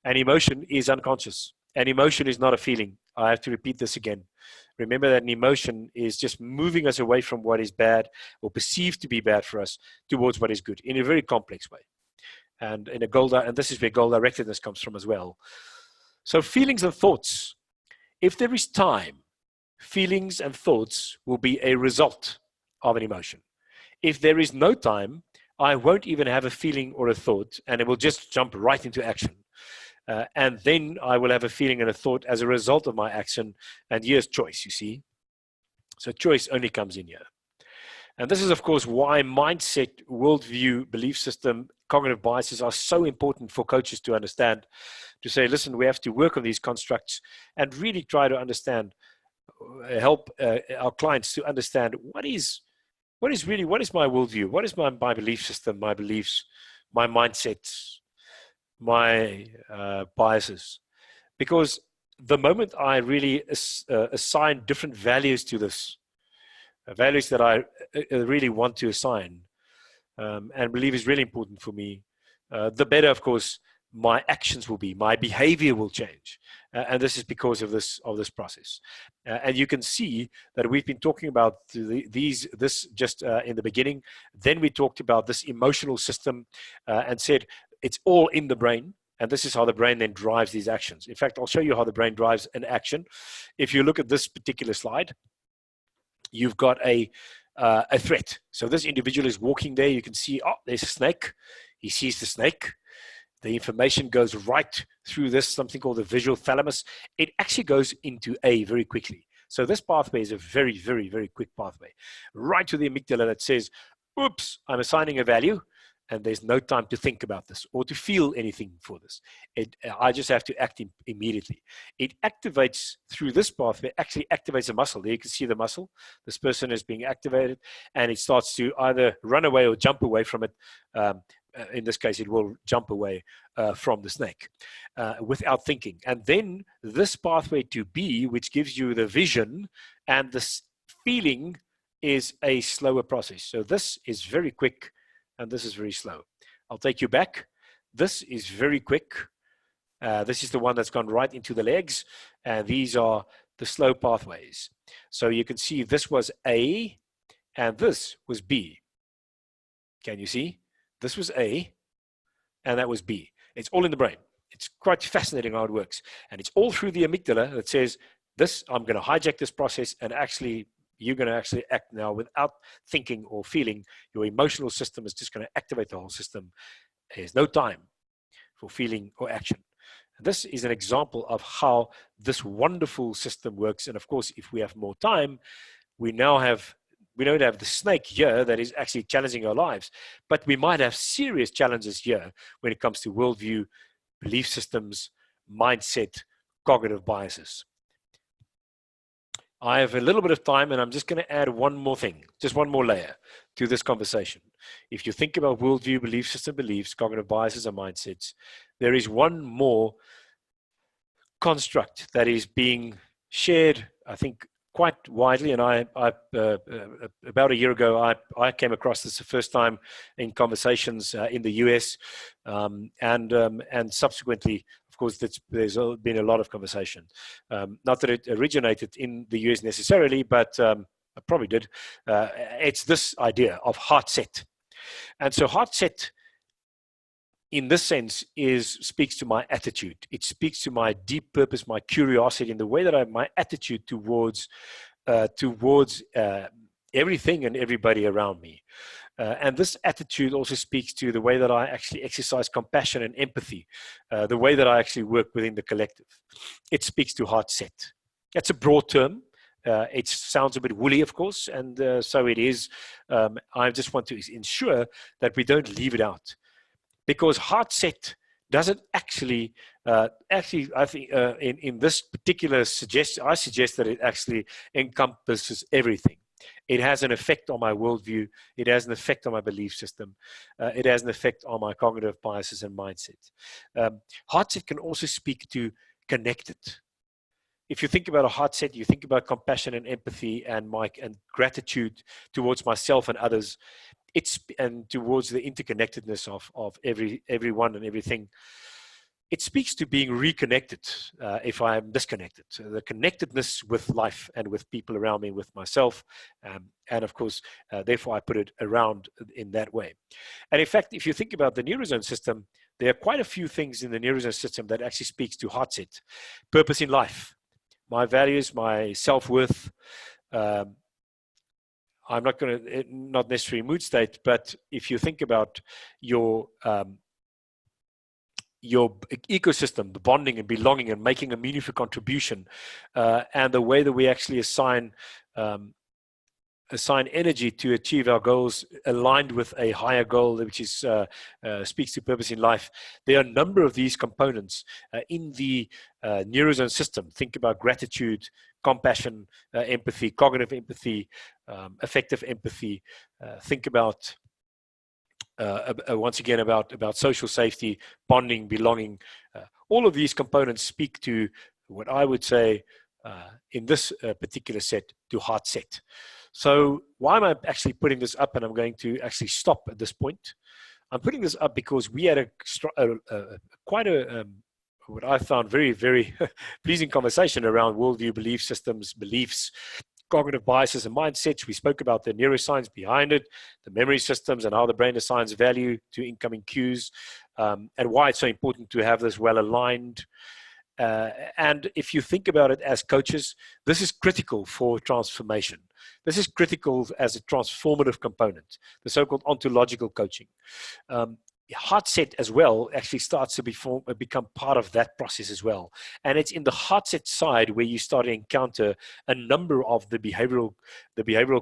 And emotion is unconscious. And emotion is not a feeling. I have to repeat this again. Remember that an emotion is just moving us away from what is bad or perceived to be bad for us towards what is good in a very complex way. And this is where goal-directedness comes from as well. So feelings and thoughts. If there is time, feelings and thoughts will be a result of an emotion. If there is no time, I won't even have a feeling or a thought, and it will just jump right into action. And then I will have a feeling and a thought as a result of my action. And here's choice, you see. So choice only comes in here. And this is, of course, why mindset, worldview, belief system, cognitive biases are so important for coaches to understand, to say, listen, we have to work on these constructs and really try to understand, help our clients to understand what is my worldview, what is my belief system, my beliefs, my mindsets, my biases. Because the moment I really assign different values to this, values that I really want to assign and believe is really important for me, the better, of course, my actions will be, my behavior will change. And this is because of this process. And you can see that we've been talking about this just in the beginning. Then we talked about this emotional system and said it's all in the brain. And this is how the brain then drives these actions. In fact, I'll show you how the brain drives an action. If you look at this particular slide, you've got a threat. So this individual is walking there. You can see, oh, there's a snake. He sees the snake. The information goes right through this, something called the visual thalamus. It actually goes into A very quickly. So this pathway is a very, very, very quick pathway. Right to the amygdala that says, oops, I'm assigning a value, and there's no time to think about this or to feel anything for this. I just have to act immediately. It activates through this pathway, actually activates a muscle. There you can see the muscle. This person is being activated, and it starts to either run away or jump away from it. In this case, it will jump away from the snake without thinking. And then this pathway to B, which gives you the vision and this feeling, is a slower process. So this is very quick, and this is very slow. I'll take you back. This is very quick. This is the one that's gone right into the legs, and these are the slow pathways. So you can see this was A, and this was B. Can you see? This was A, and that was B. It's all in the brain. It's quite fascinating how it works. And it's all through the amygdala that says, I'm going to hijack this process, and actually, you're going to actually act now without thinking or feeling. Your emotional system is just going to activate the whole system. There's no time for feeling or action. And this is an example of how this wonderful system works. And of course, if we have more time, we don't have the snake here that is actually challenging our lives, but we might have serious challenges here when it comes to worldview, belief systems, mindset, cognitive biases. I have a little bit of time, and I'm just going to add one more thing, just one more layer to this conversation. If you think about worldview, belief system, beliefs, cognitive biases, and mindsets, there is one more construct that is being shared, I think, quite widely, and about a year ago, I came across this the first time in conversations in the US, and subsequently, of course, there's been a lot of conversation. Not that it originated in the US necessarily, but I probably did. It's this idea of heart set. And so heart set, in this sense, speaks to my attitude. It speaks to my deep purpose, my curiosity, in the way that my attitude towards everything and everybody around me. And this attitude also speaks to the way that I actually exercise compassion and empathy, the way that I actually work within the collective. It speaks to heart set. That's a broad term. It sounds a bit woolly, of course, and so it is. I just want to ensure that we don't leave it out, because heart set doesn't actually, I think in this particular suggestion, I suggest that it actually encompasses everything. It has an effect on my worldview. It has an effect on my belief system. It has an effect on my cognitive biases and mindset. Heart set can also speak to connected. If you think about a heart set, you think about compassion and empathy and gratitude towards myself and others. And towards the interconnectedness of everyone and everything. It speaks to being reconnected if I am disconnected. So the connectedness with life and with people around me, with myself, and of course, therefore I put it around in that way. And in fact, if you think about the Neurozone system, there are quite a few things in the Neurozone system that actually speaks to heart set, purpose in life, my values, my self-worth. I'm not going to, not necessarily mood state, but if you think about your ecosystem, the bonding and belonging and making a meaningful contribution, and the way that we actually assign energy to achieve our goals aligned with a higher goal, which is speaks to purpose in life. There are a number of these components in the Neurozone system. Think about gratitude, compassion, empathy, cognitive empathy, effective empathy. Think about once again about social safety, bonding, belonging. All of these components speak to what I would say in this particular set, to heart set. So why am I actually putting this up? And I'm going to actually stop at this point. I'm putting this up because we had quite a what I found very, very pleasing conversation around worldview, belief systems, beliefs, cognitive biases and mindsets. We spoke about the neuroscience behind it, the memory systems, and how the brain assigns value to incoming cues, and why it's so important to have this well aligned. And if you think about it as coaches, this is critical for transformation. This is critical as a transformative component, the so-called ontological coaching. Heart set as well actually starts to become part of that process as well. And it's in the heart set side where you start to encounter a number of the behavioral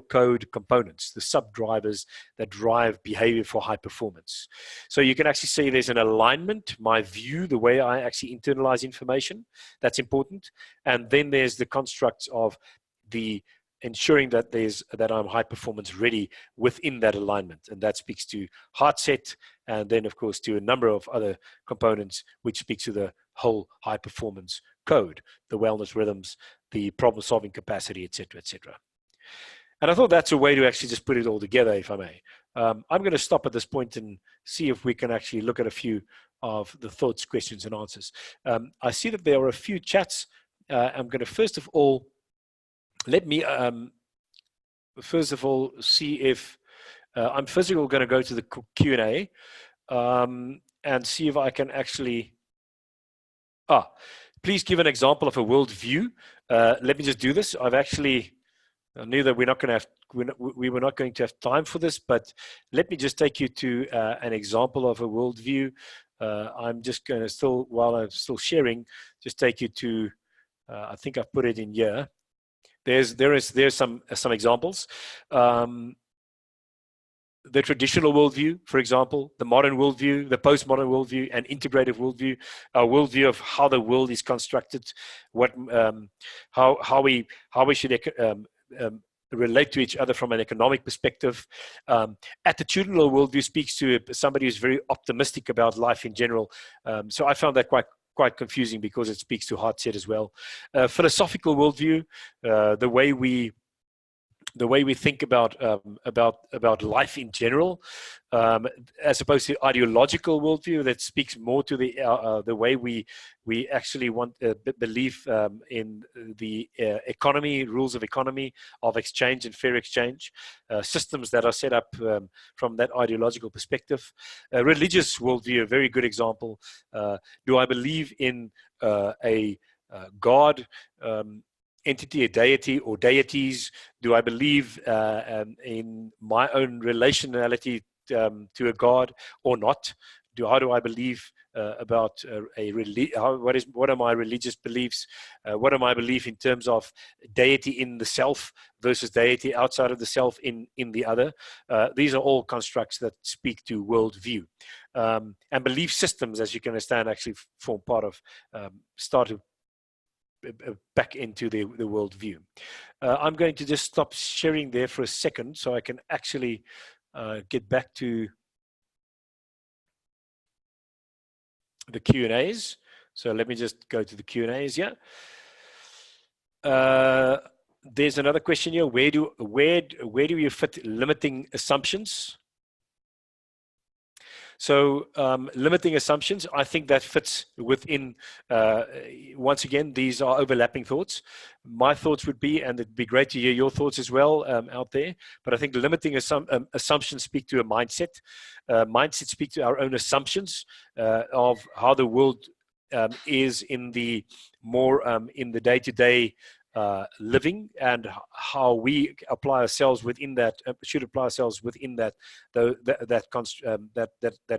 code components, the sub-drivers that drive behavior for high performance. So you can actually see there's an alignment, my view, the way I actually internalize information, that's important. And then there's the constructs of the ensuring that I'm high performance ready within that alignment. And that speaks to heart set, and then of course to a number of other components which speaks to the whole high performance code, the wellness rhythms, the problem solving capacity, etc., etc. And I thought that's a way to actually just put it all together, if I may. I'm going to stop at this point and see if we can actually look at a few of the thoughts, questions, and answers. I see that there are a few chats. I'm going to first of all see if I'm first of all going to go to the Q&A and see if I can actually please give an example of a worldview. Let me just do this. I knew that we were not going to have time for this, but let me just take you to an example of a worldview. I'm just going to while I'm still sharing, just take you to I think I've put it in here. There's some examples. The traditional worldview, for example, the modern worldview, the postmodern worldview, and integrative worldview, a worldview of how the world is constructed, how we should relate to each other from an economic perspective. Attitudinal worldview speaks to somebody who's very optimistic about life in general. So I found that quite confusing because it speaks to heart set as well. Philosophical worldview, the way we think about life in general, as opposed to ideological worldview that speaks more to the way we actually believe in the economy, rules of economy, of exchange and fair exchange, systems that are set up from that ideological perspective. Religious worldview, a very good example. Do I believe in a God, entity, a deity, or deities? Do I believe in my own relationality to a God or not? How do I believe about what are my religious beliefs? What are my beliefs in terms of deity in the self versus deity outside of the self in the other? These are all constructs that speak to worldview. And belief systems, as you can understand, actually form part of, start to back into the worldview. I'm going to just stop sharing there for a second so I can actually get back to the Q&As. So let me just go to the Q&As. Yeah. There's another question here. Where do you fit limiting assumptions? So limiting assumptions, I think that fits within, once again, these are overlapping thoughts. My thoughts would be, and it'd be great to hear your thoughts as well out there, but I think limiting assumptions speak to a mindset. Mindset speak to our own assumptions of how the world is in the more in the day-to-day living, and how we apply ourselves within that, should apply ourselves within that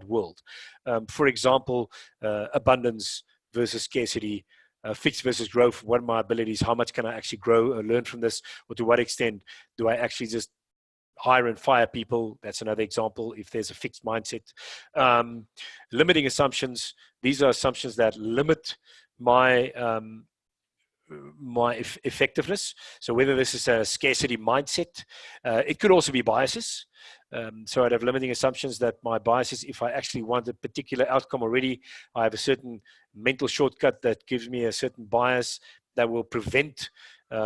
world. For example, abundance versus scarcity, fixed versus growth. What are my abilities? How much can I actually grow or learn from this? Or to what extent do I actually just hire and fire people? That's another example if there's a fixed mindset. Limiting assumptions. These are assumptions that limit my effectiveness. So whether this is a scarcity mindset, it could also be biases. So I'd have limiting assumptions that my biases, if I actually want a particular outcome already, I have a certain mental shortcut that gives me a certain bias that will prevent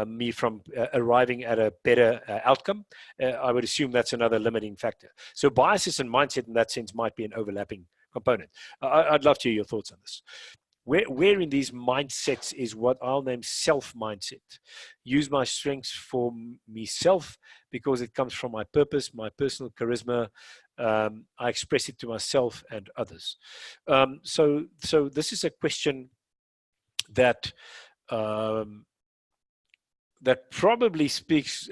me from arriving at a better outcome. I would assume that's another limiting factor. So biases and mindset in that sense might be an overlapping component. I'd love to hear your thoughts on this. Where in these mindsets is what I'll name self-mindset. Use my strengths for myself because it comes from my purpose, my personal charisma. I express it to myself and others. So this is a question that that probably speaks.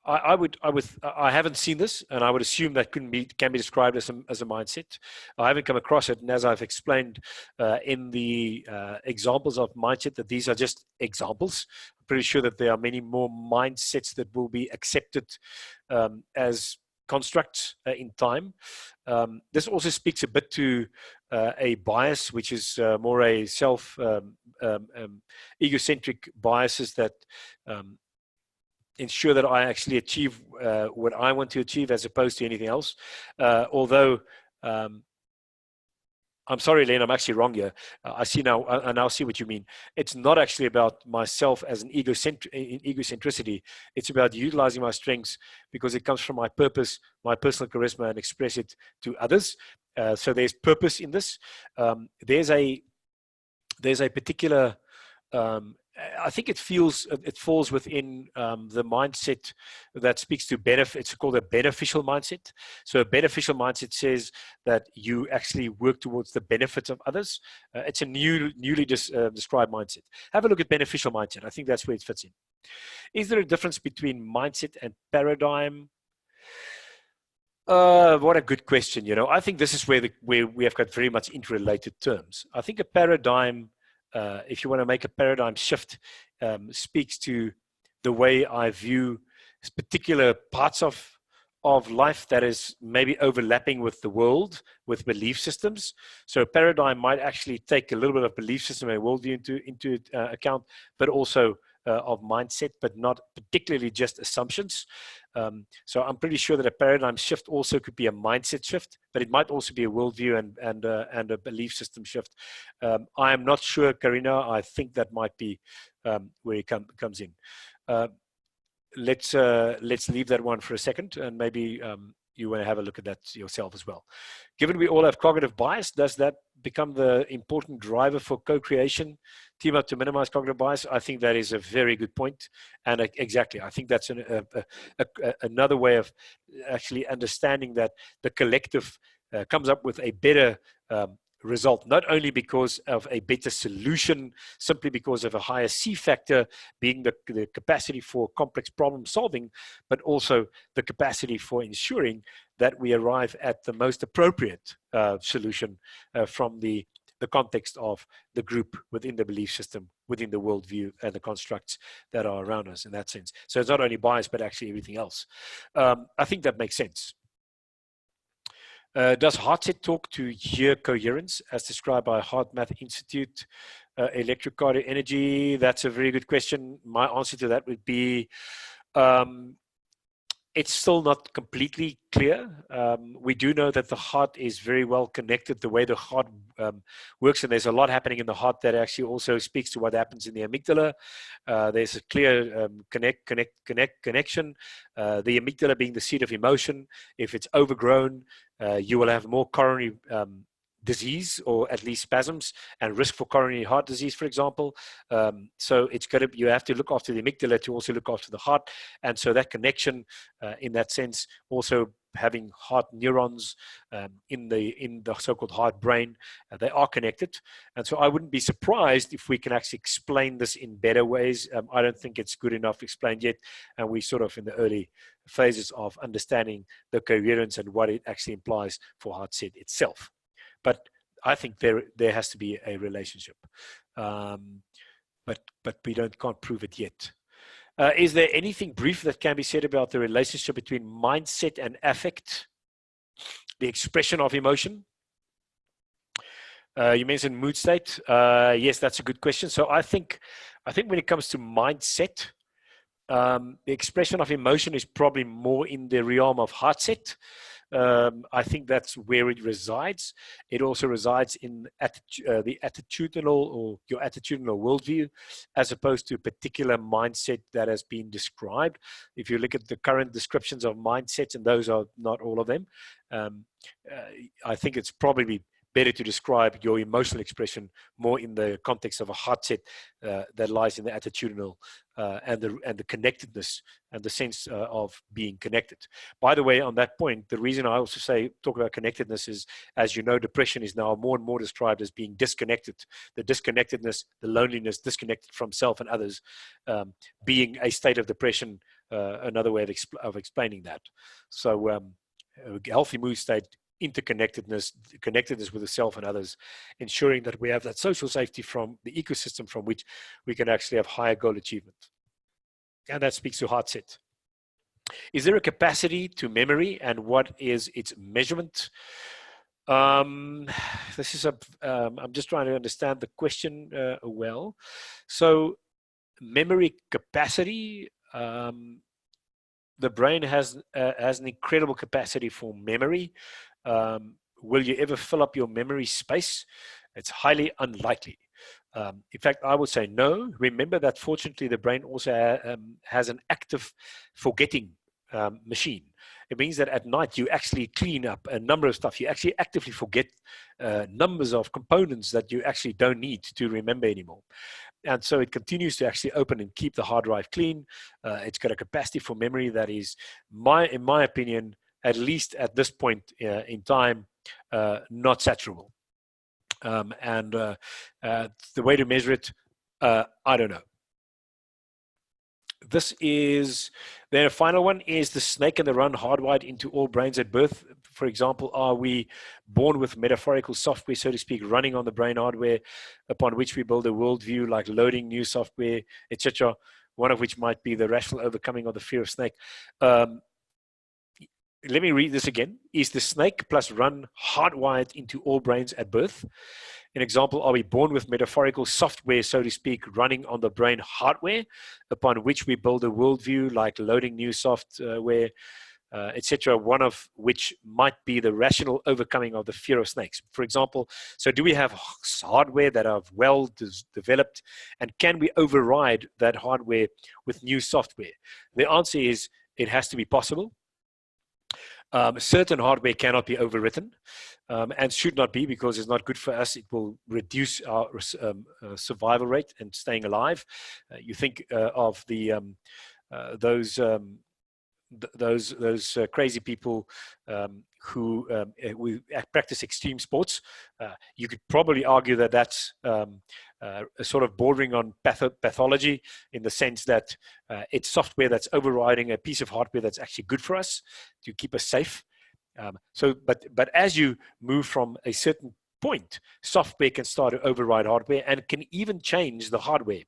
I haven't seen this, and I would assume that can be described as a mindset. I haven't come across it, and as I've explained in the examples of mindset, that these are just examples. I'm pretty sure that there are many more mindsets that will be accepted as constructs in time. This also speaks a bit to a bias, which is more a self egocentric biases that ensure that I actually achieve what I want to achieve as opposed to anything else. Although, I'm sorry, Len, I'm actually wrong here. I see now, I now see what you mean. It's not actually about myself as an egocentricity. It's about utilizing my strengths because it comes from my purpose, my personal charisma, and express it to others. So there's purpose in this. There's a particular, I think it falls within the mindset that speaks to benefit. It's called a beneficial mindset. So a beneficial mindset says that you actually work towards the benefits of others. It's a newly described mindset. Have a look at beneficial mindset. I think that's where it fits in. Is there a difference between mindset and paradigm? What a good question. You know, I think this is where we have got very much interrelated terms. I think a paradigm, if you want to make a paradigm shift, speaks to the way I view particular parts of life that is maybe overlapping with the world, with belief systems. So a paradigm might actually take a little bit of belief system and worldview into account, but also of mindset, but not particularly just assumptions. So I'm pretty sure that a paradigm shift also could be a mindset shift, but it might also be a worldview and a belief system shift. I am not sure, Karina. I think that might be where it comes in. Let's leave that one for a second, and maybe you want to have a look at that yourself as well. Given we all have cognitive bias, does that become the important driver for co-creation? Team up to minimize cognitive bias? I think that is a very good point. And exactly, I think that's another way of actually understanding that the collective comes up with a better result, not only because of a better solution, simply because of a higher C factor being the capacity for complex problem solving, but also the capacity for ensuring that we arrive at the most appropriate solution from the context of the group within the belief system, within the worldview and the constructs that are around us in that sense. So it's not only bias, but actually everything else. I think that makes sense. Does HeartSet talk to ear coherence as described by HeartMath Institute? Electrocardiography energy, that's a very good question. My answer to that would be it's still not completely clear. We do know that the heart is very well connected, the way the heart works, and there's a lot happening in the heart that actually also speaks to what happens in the amygdala. There's a clear connection. The amygdala being the seat of emotion. If it's overgrown, you will have more coronary disease, or at least spasms, and risk for coronary heart disease, for example. So it's you have to look after the amygdala to also look after the heart. And so that connection, in that sense, also having heart neurons in the so-called heart brain, they are connected. And so I wouldn't be surprised if we can actually explain this in better ways. I don't think it's good enough explained yet, and we're sort of in the early phases of understanding the coherence and what it actually implies for HeartSet itself. But I think there has to be a relationship, but we can't prove it yet. Is there anything brief that can be said about the relationship between mindset and affect, the expression of emotion? You mentioned mood state. Yes, that's a good question. So I think when it comes to mindset, the expression of emotion is probably more in the realm of HeartSet. I think that's where it resides. It also resides in the attitudinal, or your attitudinal worldview, as opposed to a particular mindset that has been described. If you look at the current descriptions of mindsets, and those are not all of them, I think it's probably better to describe your emotional expression more in the context of a HeartSet that lies in the attitudinal and the connectedness and the sense of being connected. By the way, on that point, the reason I also talk about connectedness is, as you know, depression is now more and more described as being disconnected. The disconnectedness, the loneliness, disconnected from self and others, being a state of depression, another way of explaining that. So a healthy mood state, interconnectedness, connectedness with the self and others, ensuring that we have that social safety from the ecosystem from which we can actually have higher goal achievement. And that speaks to HeartSet. Is there a capacity to memory, and what is its measurement? This is I'm just trying to understand the question well. So memory capacity, the brain has an incredible capacity for memory. Will you ever fill up your memory space? It's highly unlikely. In fact, I would say no. Remember that fortunately the brain also has an active forgetting machine. It means that at night you actually clean up a number of stuff. You actually actively forget numbers of components that you actually don't need to remember anymore. And so it continues to actually open and keep the hard drive clean. It's got a capacity for memory that is, in my opinion, at least at this point in time, not saturable. And the way to measure it, I don't know. This is, then a final one, is the snake and the run hardwired into all brains at birth? For example, are we born with metaphorical software, so to speak, running on the brain hardware upon which we build a worldview, like loading new software, etc., one of which might be the rational overcoming of the fear of snake? let me read this again. Is the snake plus run hardwired into all brains at birth? An example, are we born with metaphorical software, so to speak, running on the brain hardware upon which we build a worldview, like loading new software, etc., one of which might be the rational overcoming of the fear of snakes? For example, so do we have hardware that are well developed, and can we override that hardware with new software? The answer is it has to be possible. Certain hardware cannot be overwritten and should not be, because it's not good for us. It will reduce our survival rate and staying alive. You think of the those crazy people who practice extreme sports. You could probably argue that that's a sort of bordering on pathology, in the sense that it's software that's overriding a piece of hardware that's actually good for us to keep us safe. But as you move from a certain point, software can start to override hardware and can even change the hardware.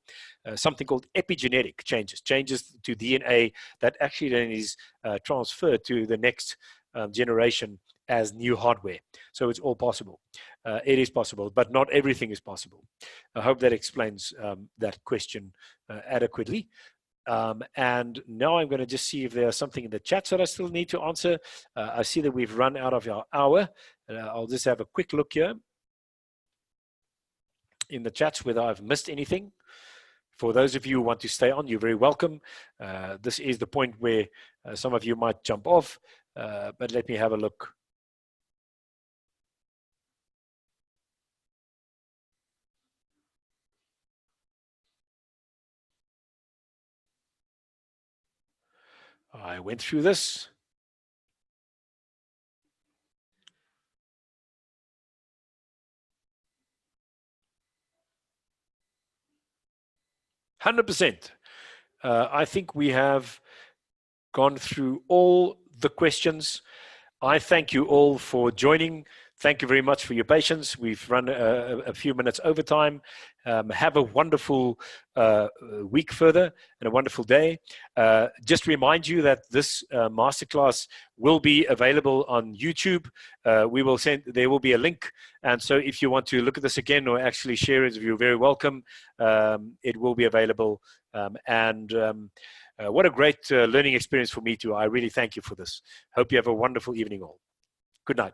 Something called epigenetic changes to DNA that actually then is transferred to the next generation as new hardware. So it's all possible. It is possible, but not everything is possible. I hope that explains that question adequately. And now I'm going to just see if there's something in the chat that I still need to answer. I see that we've run out of our hour. I'll just have a quick look here in the chats whether I've missed anything. For those of you who want to stay on, you're very welcome. This is the point where some of you might jump off, but let me have a look. I went through this. %. I think we have gone through all the questions. I thank you all for joining. Thank you very much for your patience. We've run a few minutes overtime. Have a wonderful week further and a wonderful day. Just remind you that this masterclass will be available on YouTube. There will be a link. And so if you want to look at this again or actually share it, you're very welcome. It will be available. What a great learning experience for me too. I really thank you for this. Hope you have a wonderful evening all. Good night.